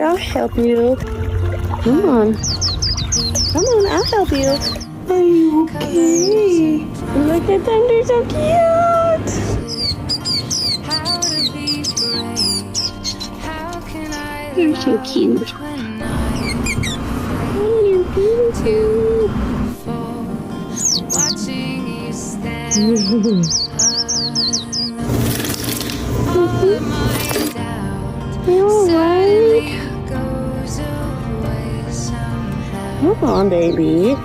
I'll help you. Come on. Come on, I'll help you. Are you okay? Look at them, they're so cute. You're so cute. Oh, you're cute. You're alright. Come on, baby.